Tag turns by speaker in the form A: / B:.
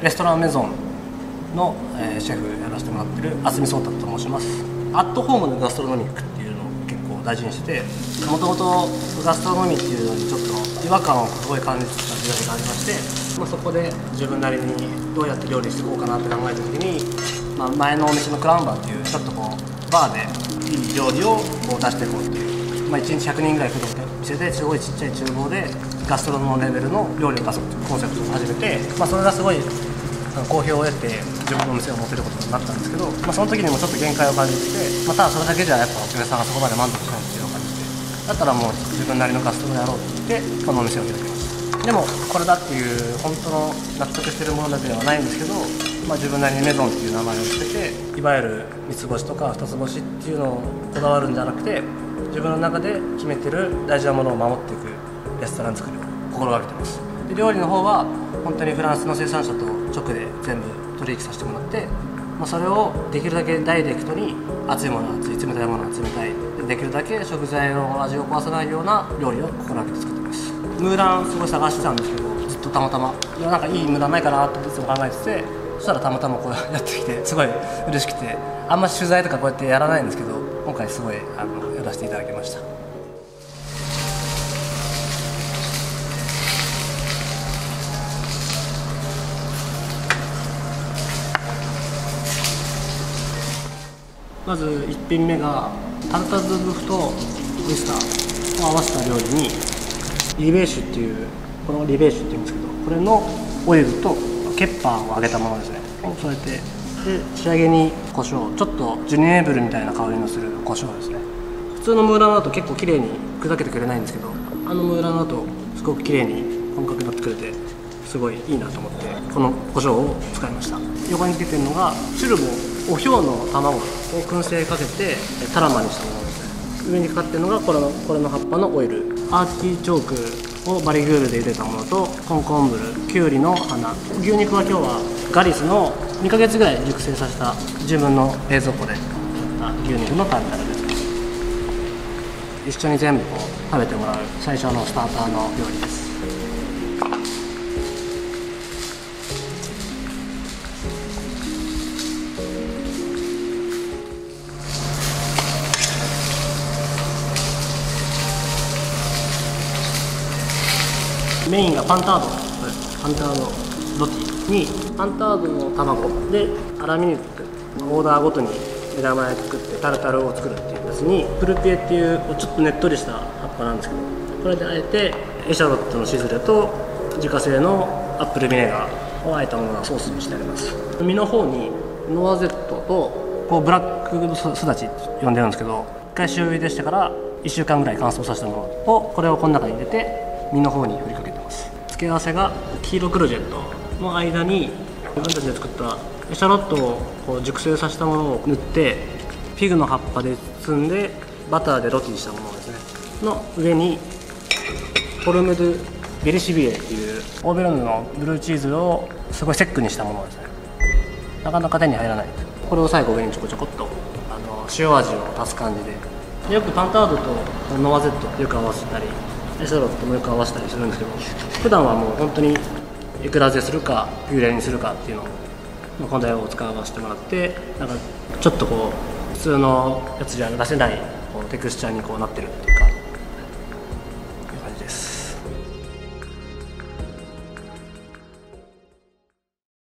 A: レストランメゾンの、シェフやらせてもらってる渥美壮太と申します。アットホームのガストロノミックっていうのを結構大事にしてて、もともとガストロノミーっていうのにちょっと違和感をすごい感じてた時代がありまして、そこで自分なりにどうやって料理していこうかなって考えた時に、前のお店のクラウンバーっていうちょっとバーでいい料理を出していこうっていう、1日100人ぐらい来る店ですごいちっちゃい厨房でガストロのレベルの料理を出すコンセプトを始めて、それがすごい好評を得て自分のお店を持てることになったんですけど、その時にもちょっと限界を感じてて、ただそれだけじゃやっぱお客さんがそこまで満足しないっていうのを感じて、だったらもう自分なりのガストロやろうって言ってこのお店を開きました。でもこれだっていう本当の納得してるものだけではないんですけど、自分なりにメゾンっていう名前をつけて、いわゆる三つ星とか二つ星っていうのをこだわるんじゃなくて、自分の中で決めてる大事なものを守っていくレストラン作りを心がけてます。で料理の方は本当にフランスの生産者と直で全部取引させてもらって、それをできるだけダイレクトに熱いものは熱い、冷たいものは冷たいできるだけ食材の味を壊さないような料理を心がけて作ってます。ムーランすごい探してたんですけど、ずっとたまたまなんかいいムーランないかなっていつも考えてて、そしたらたまたまこうやってきてすごい嬉しくて、あんま取材とかこうやってやらないんですけど、今回すごいやらせていただきました。まず1品目がタルタルドブーフとオイスターを合わせた料理にリベーシュっていう、このリベーシュっていうんですけど、これのオイルとケッパーを揚げたものですねを添えて、で仕上げに胡椒、ちょっとジュニエーブルみたいな香りのする胡椒ですね。普通のムーランだと結構綺麗に砕けてくれないんですけど、ムーランだとすごく綺麗に細かくなってくれてすごいいいなと思って、この胡椒を使いました。横につけてるのがチュルボ、おひょうの卵を燻製かけてタラマにしたものですね。上にかかってるのがこれの葉っぱのオイル、アーティチョークをバリグールで茹でたものとコンコンブル、キュウリの花、牛肉は今日はガリスの2ヶ月ぐらい熟成させた自分の冷蔵庫で牛肉のタルタルです。一緒に全部食べてもらう最初のスターターの料理です。メインがパンタードロティにパンタードの卵で粗ミルク、オーダーごとに目玉焼き作ってタルタルを作るっていうやつに、プルピエっていうちょっとねっとりした葉っぱなんですけど、これであえてエシャロットのシズレと自家製のアップルビネガーをあえたものがソースにしてあります。身の方にノワゼットとブラックスダチって呼んでるんですけど、一回塩茹でしてから1週間ぐらい乾燥させたものをこれをこの中に入れて身の方に振りかけてます。付け合わせが黄色クロジェットの間に自分たちで作ったエシャロットを熟成させたものを塗って、フィグの葉っぱで包んでバターでロティしたものですねの上にフォルムドゥベリシビエっていうオーベロンヌのブルーチーズをすごいセックにしたものですね。なかなか手に入らない。これを最後上にちょこちょこっと塩味を足す感じで、よくパンタードとノワゼットってよく合わせたりエシャロットもよく合わせたりするんですけど、普段はもう本当にエクラゼするかピューレにするかっていうのをこのを使わせてもらって、なんかちょっと普通のやつじゃ出せないテクスチャーになってるっていうか、いう感じです。